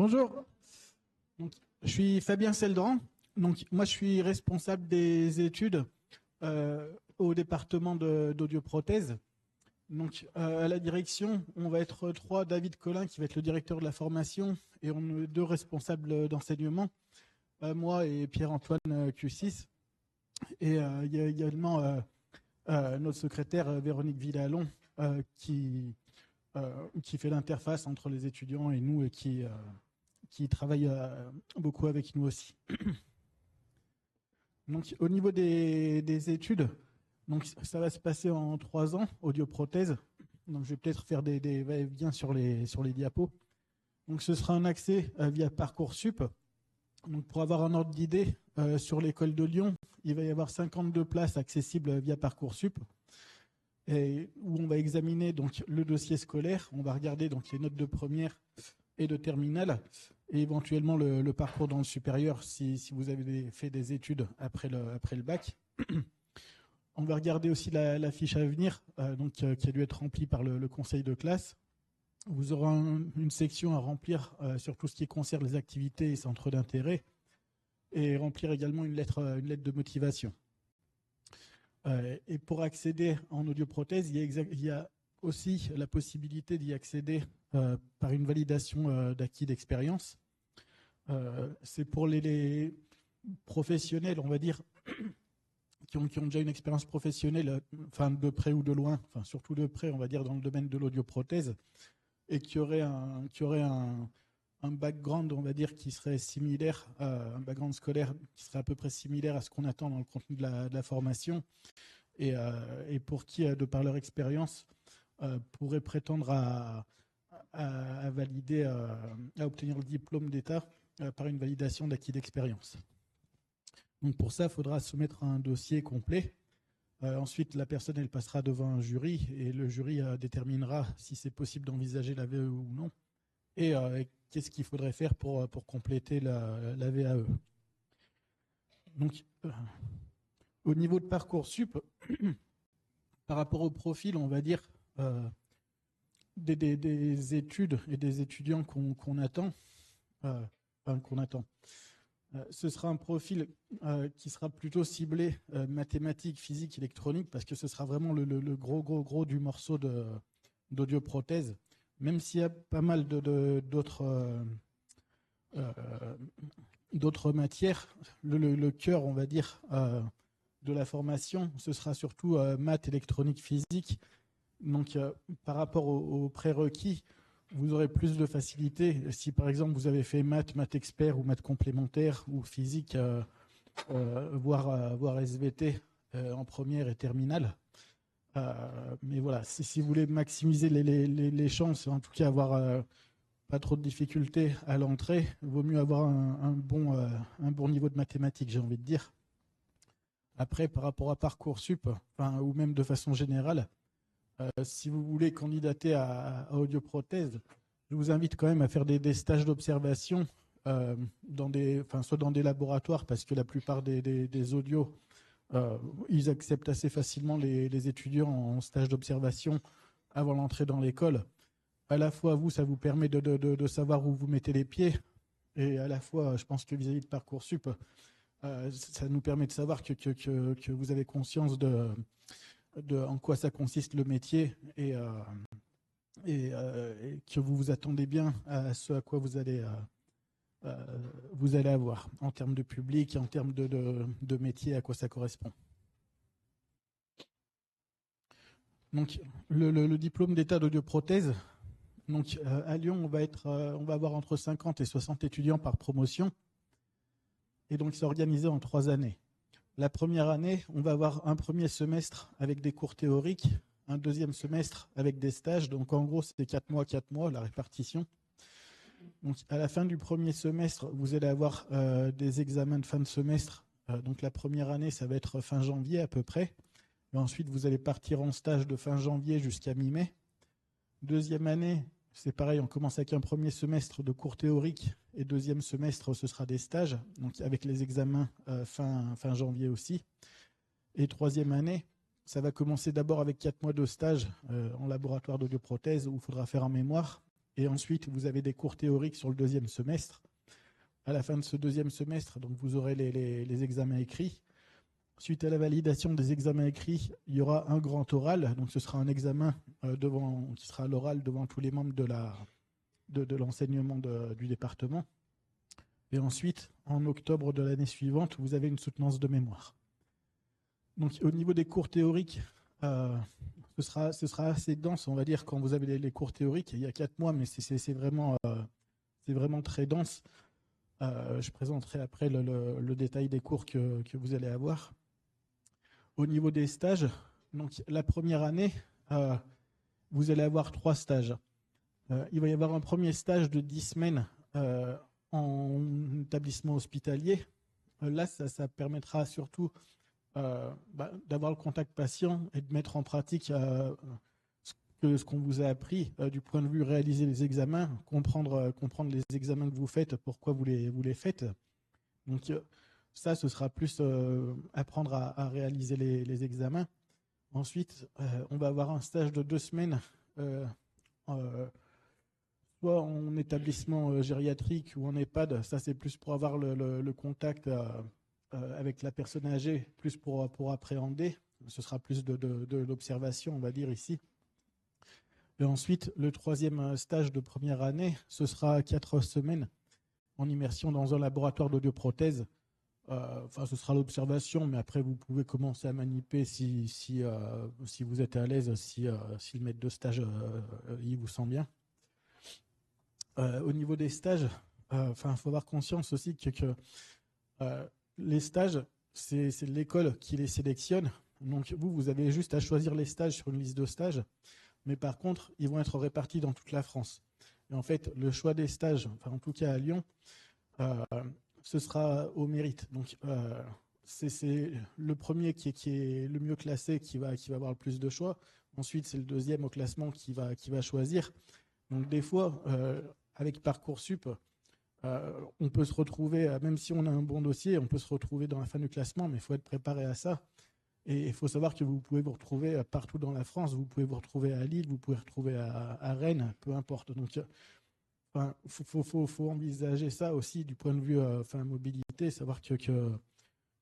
Bonjour, donc, je suis Fabien Seldran. Donc, moi, je suis responsable des études au département d'audioprothèse. Donc, à la direction, on va être trois. David Collin, qui va être le directeur de la formation, et on est deux responsables d'enseignement, moi et Pierre-Antoine Q6. Et il y a également notre secrétaire Véronique Villalon, qui fait l'interface entre les étudiants et nous et qui travaille beaucoup avec nous aussi. Donc, au niveau des études, donc, ça va se passer en 3 ans, audioprothèse. Donc, je vais peut-être faire des va-et-vient sur les diapos. Donc, ce sera un accès via Parcoursup. Donc, pour avoir un ordre d'idée, sur l'école de Lyon, il va y avoir 52 places accessibles via Parcoursup, et où on va examiner donc le dossier scolaire. On va regarder donc les notes de première et de terminale, et éventuellement le parcours dans le supérieur si vous avez fait des études après le bac. On va regarder aussi la fiche à venir, qui a dû être remplie par le conseil de classe. Vous aurez une section à remplir sur tout ce qui concerne les activités et centres d'intérêt, et remplir également une lettre de motivation. Et pour accéder en audioprothèse, il y a aussi la possibilité d'y accéder par une validation d'acquis d'expérience. C'est pour les professionnels, on va dire, qui ont déjà une expérience professionnelle, enfin de près ou de loin, enfin surtout de près, on va dire, dans le domaine de l'audioprothèse, et qui aurait un background, on va dire, qui serait similaire, un background scolaire qui serait à peu près similaire à ce qu'on attend dans le contenu de la formation, et pour qui, de par leur expérience, pourraient prétendre à valider, à obtenir le diplôme d'État par une validation d'acquis d'expérience. Donc pour ça, il faudra soumettre un dossier complet. Ensuite, la personne, elle passera devant un jury, et le jury déterminera si c'est possible d'envisager la VAE ou non, et qu'est-ce qu'il faudrait faire pour compléter la VAE. Donc, au niveau de Parcoursup, par rapport au profil, on va dire, des études et des étudiants qu'on attend, ce sera un profil qui sera plutôt ciblé mathématiques, physique, électronique, parce que ce sera vraiment le gros du morceau d'audioprothèse, même s'il y a pas mal d'autres matières. Le cœur, on va dire, de la formation, ce sera surtout maths, électronique, physique. Donc, par rapport aux prérequis, vous aurez plus de facilité si, par exemple, vous avez fait maths expert ou maths complémentaire ou physique, voire SVT en première et terminale. Mais voilà, si vous voulez maximiser les chances, en tout cas avoir pas trop de difficultés à l'entrée, il vaut mieux avoir un bon niveau de mathématiques, j'ai envie de dire. Après, par rapport à Parcoursup, ou même de façon générale, si vous voulez candidater à audioprothèse, je vous invite quand même à faire des stages d'observation soit dans des laboratoires, parce que la plupart des audios, ils acceptent assez facilement les étudiants en stage d'observation avant l'entrée dans l'école. À la fois, ça vous permet de savoir où vous mettez les pieds, et à la fois, je pense que vis-à-vis de Parcoursup, ça nous permet de savoir que vous avez conscience de en quoi ça consiste le métier, et que vous vous attendez bien à ce à quoi vous allez avoir en termes de public et en termes de métier, à quoi ça correspond. Donc, le diplôme d'état d'audioprothèse, donc à Lyon, on va avoir entre 50 et 60 étudiants par promotion, et donc c'est organisé en 3 années. La première année, on va avoir un premier semestre avec des cours théoriques, un deuxième semestre avec des stages. Donc en gros, c'est 4 mois, la répartition. Donc à la fin du premier semestre, vous allez avoir des examens de fin de semestre. Donc la première année, ça va être fin janvier à peu près. Et ensuite, vous allez partir en stage de fin janvier jusqu'à mi-mai. Deuxième année, c'est pareil, on commence avec un premier semestre de cours théoriques, et deuxième semestre, ce sera des stages, donc avec les examens fin janvier aussi. Et troisième année, ça va commencer d'abord avec 4 mois de stage en laboratoire d'audioprothèse, où il faudra faire un mémoire. Et ensuite, vous avez des cours théoriques sur le deuxième semestre. À la fin de ce deuxième semestre, donc vous aurez les examens écrits. Suite à la validation des examens écrits, il y aura un grand oral. Donc ce sera un examen qui sera à l'oral devant tous les membres de l'enseignement du département. Et ensuite, en octobre de l'année suivante, vous avez une soutenance de mémoire. Donc au niveau des cours théoriques, ce sera assez dense, on va dire, quand vous avez les cours théoriques. Il y a 4 mois, mais c'est vraiment très dense. Je présenterai après le détail des cours que vous allez avoir. Au niveau des stages, donc la première année, vous allez avoir 3 stages. Il va y avoir un premier stage de 10 semaines en établissement hospitalier. Là, ça permettra surtout d'avoir le contact patient et de mettre en pratique ce qu'on vous a appris du point de vue réaliser les examens, comprendre les examens que vous faites, pourquoi vous les faites. Donc ça, ce sera plus apprendre à réaliser les examens. Ensuite, on va avoir un stage de 2 semaines, soit en établissement gériatrique ou en EHPAD. Ça, c'est plus pour avoir le contact avec la personne âgée, plus pour appréhender. Ce sera plus de l'observation, on va dire, ici. Et ensuite, le troisième stage de première année, ce sera 4 semaines en immersion dans un laboratoire d'audioprothèse. Ce sera l'observation, mais après, vous pouvez commencer à manipuler si vous êtes à l'aise, si le maître de stage il vous sent bien. Au niveau des stages, il faut avoir conscience aussi que les stages, c'est l'école qui les sélectionne. Donc, vous avez juste à choisir les stages sur une liste de stages. Mais par contre, ils vont être répartis dans toute la France. Et en fait, le choix des stages, en tout cas à Lyon, ce sera au mérite. Donc, c'est le premier qui est le mieux classé qui va avoir le plus de choix. Ensuite, c'est le deuxième au classement qui va choisir. Donc, des fois, avec Parcoursup, on peut se retrouver, même si on a un bon dossier, on peut se retrouver dans la fin du classement, mais il faut être préparé à ça. Et il faut savoir que vous pouvez vous retrouver partout dans la France. Vous pouvez vous retrouver à Lille, vous pouvez vous retrouver à Rennes, peu importe. Donc, faut envisager ça aussi du point de vue mobilité, savoir que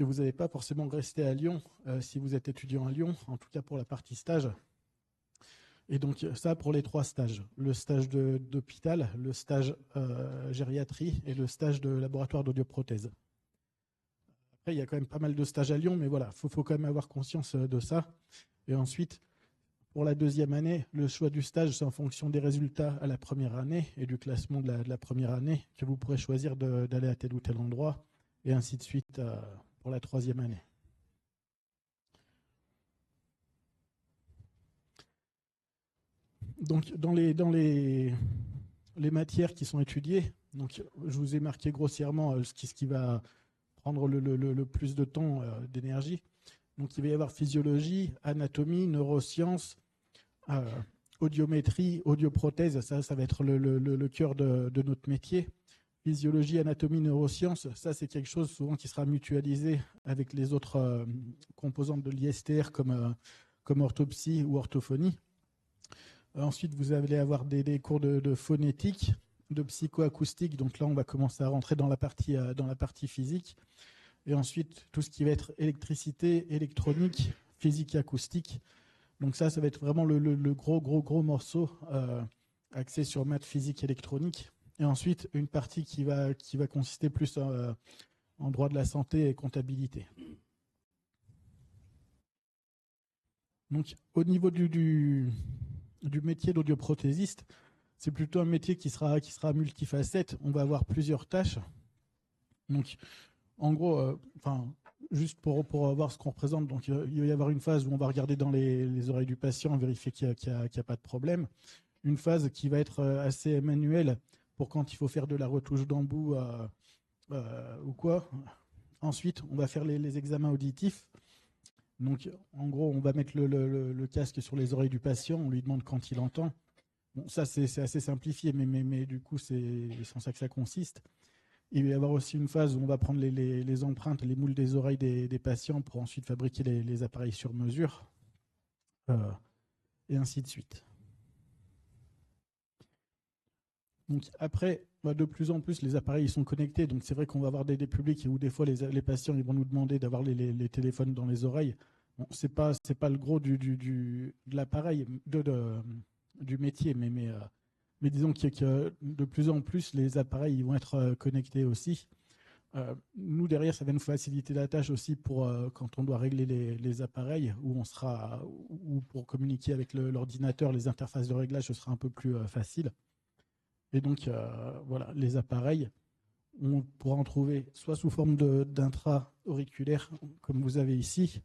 vous n'allez pas forcément rester à Lyon si vous êtes étudiant à Lyon, en tout cas pour la partie stage. Et donc ça pour les 3 stages, le stage d'hôpital, le stage gériatrie et le stage de laboratoire d'audioprothèse. Après, il y a quand même pas mal de stages à Lyon, mais voilà, faut quand même avoir conscience de ça. Et ensuite, pour la deuxième année, le choix du stage, c'est en fonction des résultats à la première année et du classement de la première année que vous pourrez choisir d'aller à tel ou tel endroit, et ainsi de suite pour la troisième année. Donc, dans les matières qui sont étudiées, donc, je vous ai marqué grossièrement ce qui va prendre le plus de temps d'énergie. Donc, il va y avoir physiologie, anatomie, neurosciences, audiométrie, audioprothèse, ça va être le cœur de notre métier. Physiologie, anatomie, neurosciences, ça c'est quelque chose souvent qui sera mutualisé avec les autres composantes de l'ISTR comme orthopsie ou orthophonie. Ensuite, vous allez avoir des cours de phonétique, de psychoacoustique. Donc là, on va commencer à rentrer dans la partie physique. Et ensuite, tout ce qui va être électricité, électronique, physique acoustique. Donc ça va être vraiment le gros morceau axé sur maths, physique, électronique. Et ensuite, une partie qui va consister plus en droit de la santé et comptabilité. Donc, au niveau du métier d'audioprothésiste, c'est plutôt un métier qui sera multifacette. On va avoir plusieurs tâches. Donc, en gros, juste pour voir ce qu'on représente, donc il va y avoir une phase où on va regarder dans les oreilles du patient, vérifier qu'il n'y a pas de problème. Une phase qui va être assez manuelle pour quand il faut faire de la retouche d'embout ou quoi. Ensuite, on va faire les examens auditifs. Donc, en gros, on va mettre le casque sur les oreilles du patient, on lui demande quand il entend. Bon, ça, c'est assez simplifié, mais du coup, c'est en ça que ça consiste. Il va y avoir aussi une phase où on va prendre les empreintes, les moules des oreilles des patients pour ensuite fabriquer les appareils sur mesure, et ainsi de suite. Donc après, de plus en plus, les appareils ils sont connectés. Donc c'est vrai qu'on va avoir des publics où des fois les patients ils vont nous demander d'avoir les téléphones dans les oreilles. Bon, c'est pas le gros de l'appareil, du métier, mais disons que de plus en plus, les appareils ils vont être connectés aussi. Nous, derrière, ça va nous faciliter la tâche aussi pour quand on doit régler les appareils, ou pour communiquer avec l'ordinateur, les interfaces de réglage, ce sera un peu plus facile. Et donc, voilà, les appareils, on pourra en trouver soit sous forme d'intra-auriculaire, comme vous avez ici,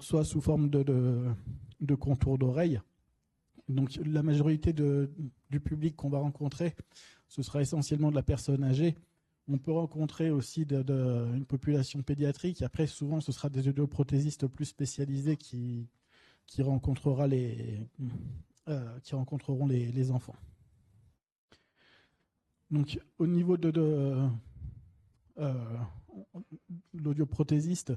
soit sous forme de contour d'oreille. Donc, la majorité du public qu'on va rencontrer, ce sera essentiellement de la personne âgée. On peut rencontrer aussi une population pédiatrique. Après, souvent, ce sera des audioprothésistes plus spécialisés qui rencontreront les enfants. Donc, au niveau de l'audioprothésiste,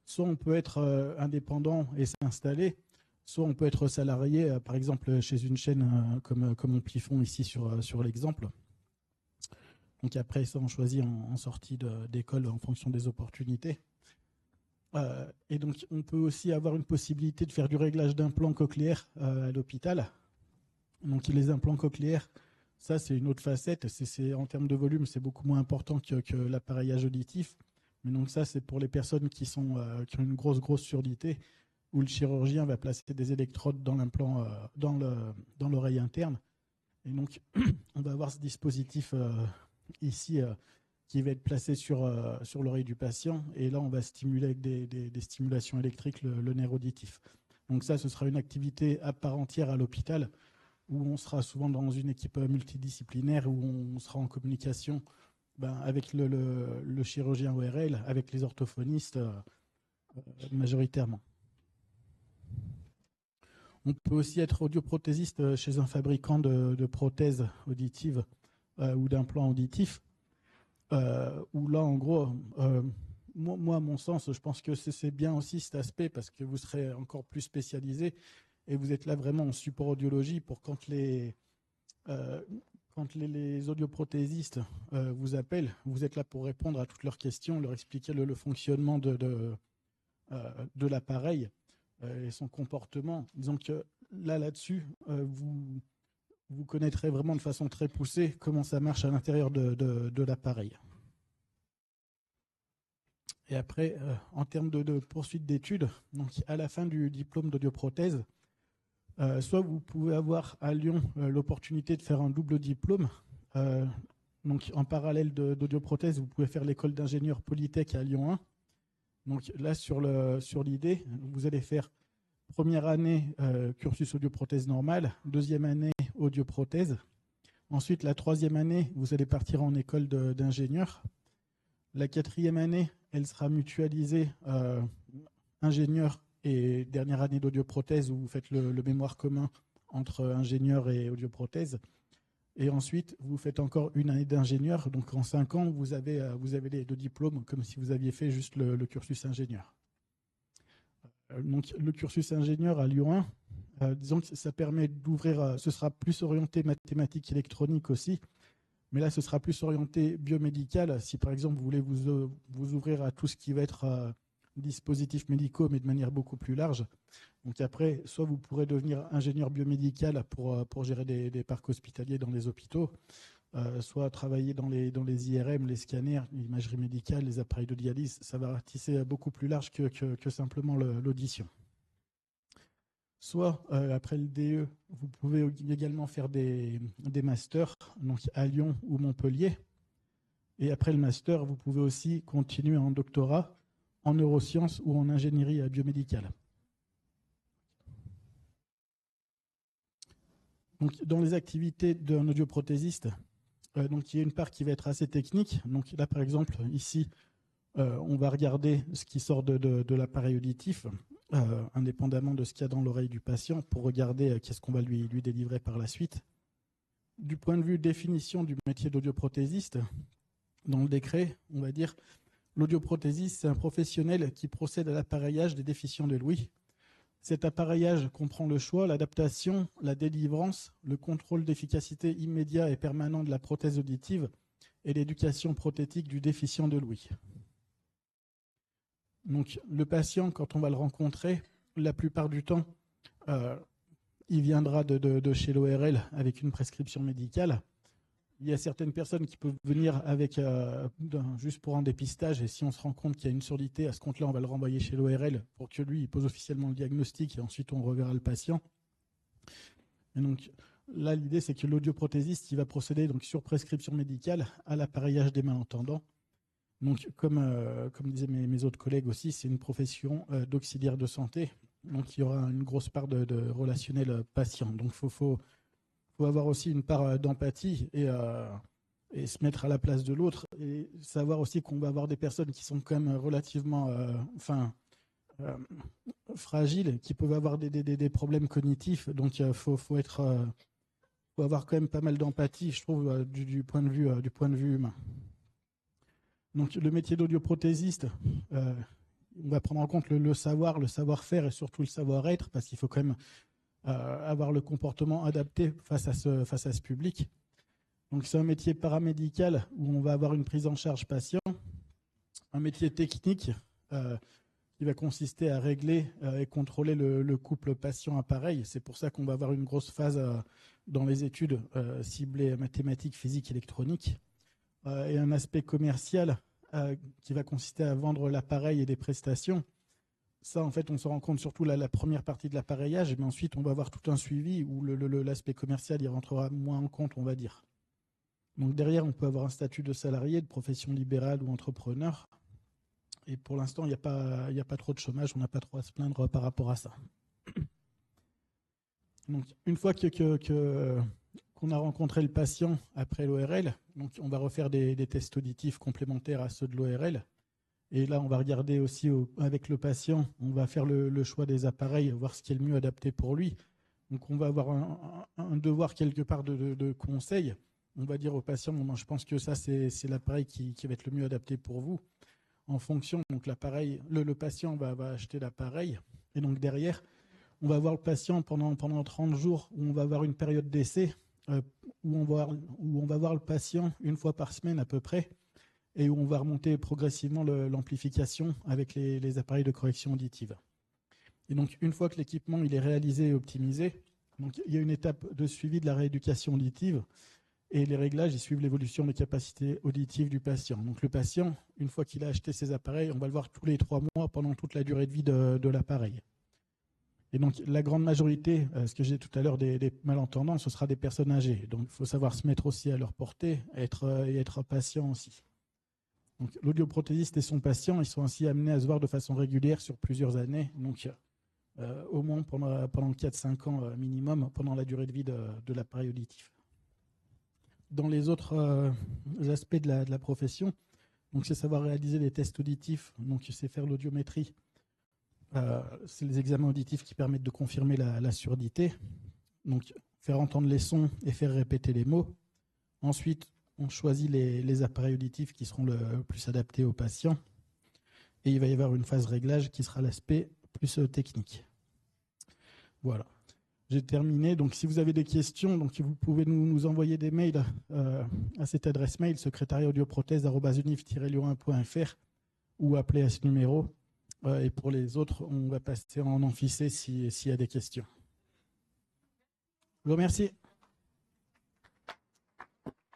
soit on peut être indépendant et s'installer, soit on peut être salarié, par exemple chez une chaîne comme Amplifon ici sur l'exemple. Donc après, ça, on choisit en sortie d'école en fonction des opportunités. Et donc, on peut aussi avoir une possibilité de faire du réglage d'implants cochléaires à l'hôpital. Donc, les implants cochléaires, ça, c'est une autre facette. En termes de volume, c'est beaucoup moins important que l'appareillage auditif. Mais donc, ça, c'est pour les personnes qui ont une grosse surdité, où le chirurgien va placer des électrodes dans l'implant, dans l'oreille interne. Et donc, on va avoir ce dispositif ici qui va être placé sur l'oreille du patient. Et là, on va stimuler avec des stimulations électriques le nerf auditif. Donc ça, ce sera une activité à part entière à l'hôpital, où on sera souvent dans une équipe multidisciplinaire, où on sera en communication avec le chirurgien ORL, avec les orthophonistes majoritairement. On peut aussi être audioprothésiste chez un fabricant de prothèses auditives ou d'implants auditifs, où là, en gros, moi, à mon sens, je pense que c'est bien aussi cet aspect, parce que vous serez encore plus spécialisé et vous êtes là vraiment en support audiologie pour quand les audioprothésistes vous appellent, vous êtes là pour répondre à toutes leurs questions, leur expliquer le fonctionnement de l'appareil et son comportement. Disons que là-dessus, vous connaîtrez vraiment de façon très poussée comment ça marche à l'intérieur de l'appareil. Et après, en termes de poursuite d'études, donc à la fin du diplôme d'audioprothèse, soit vous pouvez avoir à Lyon l'opportunité de faire un double diplôme. Donc en parallèle d'audioprothèse, vous pouvez faire l'école d'ingénieur Polytech à Lyon 1. Donc là, sur l'idée, vous allez faire première année cursus audioprothèse normale, deuxième année audioprothèse. Ensuite, la troisième année, vous allez partir en école d'ingénieur. La quatrième année, elle sera mutualisée ingénieur et dernière année d'audioprothèse, où vous faites le mémoire commun entre ingénieur et audioprothèse. Et ensuite, vous faites encore une année d'ingénieur. Donc en 5 ans, vous avez les 2 diplômes, comme si vous aviez fait juste le cursus ingénieur. Donc le cursus ingénieur à Lyon 1, disons que ça permet d'ouvrir, ce sera plus orienté mathématiques électroniques aussi, mais là ce sera plus orienté biomédical. Si par exemple vous voulez vous ouvrir à tout ce qui va être dispositifs médicaux, mais de manière beaucoup plus large. Donc après, soit vous pourrez devenir ingénieur biomédical pour gérer des parcs hospitaliers dans les hôpitaux, soit travailler dans les IRM, les scanners, l'imagerie médicale, les appareils de dialyse. Ça va ratisser beaucoup plus large que simplement l'audition. Soit après le DE, vous pouvez également faire des masters, donc à Lyon ou Montpellier. Et après le master, vous pouvez aussi continuer en doctorat en neurosciences ou en ingénierie biomédicale. Donc, dans les activités d'un audioprothésiste, donc, il y a une part qui va être assez technique. Donc là, par exemple, ici, on va regarder ce qui sort de l'appareil auditif, indépendamment de ce qu'il y a dans l'oreille du patient, pour regarder qu'est-ce qu'on va lui délivrer par la suite. Du point de vue définition du métier d'audioprothésiste, dans le décret, on va dire l'audioprothésiste, c'est un professionnel qui procède à l'appareillage des déficients de l'ouïe. Cet appareillage comprend le choix, l'adaptation, la délivrance, le contrôle d'efficacité immédiat et permanent de la prothèse auditive et l'éducation prothétique du déficient de l'ouïe. Donc, le patient, quand on va le rencontrer, la plupart du temps, il viendra de chez l'ORL avec une prescription médicale. Il y a certaines personnes qui peuvent venir avec juste pour un dépistage, et si on se rend compte qu'il y a une surdité, à ce compte-là, on va le renvoyer chez l'ORL pour que lui, il pose officiellement le diagnostic et ensuite on reverra le patient. Et donc là, l'idée, c'est que l'audioprothésiste, il va procéder donc sur prescription médicale à l'appareillage des malentendants. Donc, comme disaient mes autres collègues aussi, c'est une profession d'auxiliaire de santé. Donc, il y aura une grosse part de relationnel patient. Donc, il faut avoir aussi une part d'empathie et se mettre à la place de l'autre et savoir aussi qu'on va avoir des personnes qui sont quand même relativement fragiles, qui peuvent avoir des problèmes cognitifs. Donc, il faut avoir quand même pas mal d'empathie, je trouve, du point de vue humain. Donc, le métier d'audioprothésiste, on va prendre en compte le savoir, le savoir-faire et surtout le savoir-être, parce qu'il faut quand même avoir le comportement adapté face à ce public. Donc, c'est un métier paramédical où on va avoir une prise en charge patient, un métier technique qui va consister à régler et contrôler le couple patient-appareil. C'est pour ça qu'on va avoir une grosse phase dans les études ciblées mathématiques, physique, électronique. Et un aspect commercial qui va consister à vendre l'appareil et des prestations. Ça, en fait, on se rend compte surtout la première partie de l'appareillage, mais ensuite, on va avoir tout un suivi où l'aspect commercial y rentrera moins en compte, on va dire. Donc derrière, on peut avoir un statut de salarié, de profession libérale ou entrepreneur. Et pour l'instant, il n'y a pas trop de chômage, on n'a pas trop à se plaindre par rapport à ça. Donc, une fois qu'on a rencontré le patient après l'ORL, donc on va refaire des tests auditifs complémentaires à ceux de l'ORL. Et là, on va regarder aussi avec le patient, on va faire le choix des appareils, voir ce qui est le mieux adapté pour lui. Donc, on va avoir un devoir quelque part de conseil. On va dire au patient, bon, je pense que ça, c'est l'appareil qui va être le mieux adapté pour vous. En fonction, donc l'appareil, le patient va acheter l'appareil. Et donc derrière, on va voir le patient pendant 30 jours où on va avoir une période d'essai où on va voir le patient une fois par semaine à peu près et où on va remonter progressivement l'amplification avec les appareils de correction auditive. Et donc, une fois que l'équipement il est réalisé et optimisé, donc, il y a une étape de suivi de la rééducation auditive et les réglages, ils suivent l'évolution des capacités auditives du patient. Donc, le patient, une fois qu'il a acheté ses appareils, on va le voir tous les 3 mois pendant toute la durée de vie de l'appareil. Et donc, la grande majorité, ce que j'ai dit tout à l'heure, des malentendants, ce sera des personnes âgées. Donc, il faut savoir se mettre aussi à leur portée et être patient aussi. Donc, l'audioprothésiste et son patient, ils sont ainsi amenés à se voir de façon régulière sur plusieurs années, donc au moins pendant 4-5 ans minimum, pendant la durée de vie de l'appareil auditif. Dans les autres aspects de la profession, donc c'est savoir réaliser des tests auditifs, donc c'est faire l'audiométrie. C'est les examens auditifs qui permettent de confirmer la surdité. Donc, faire entendre les sons et faire répéter les mots. Ensuite, on choisit les appareils auditifs qui seront le plus adaptés aux patients. Et il va y avoir une phase réglage qui sera l'aspect plus technique. Voilà. J'ai terminé. Donc, si vous avez des questions, donc, vous pouvez nous envoyer des mails à cette adresse mail, secrétariat-audioprothèse@unif-lyon1.fr ou appeler à ce numéro. Et pour les autres, on va passer en amphi s'il y a des questions. Je vous remercie.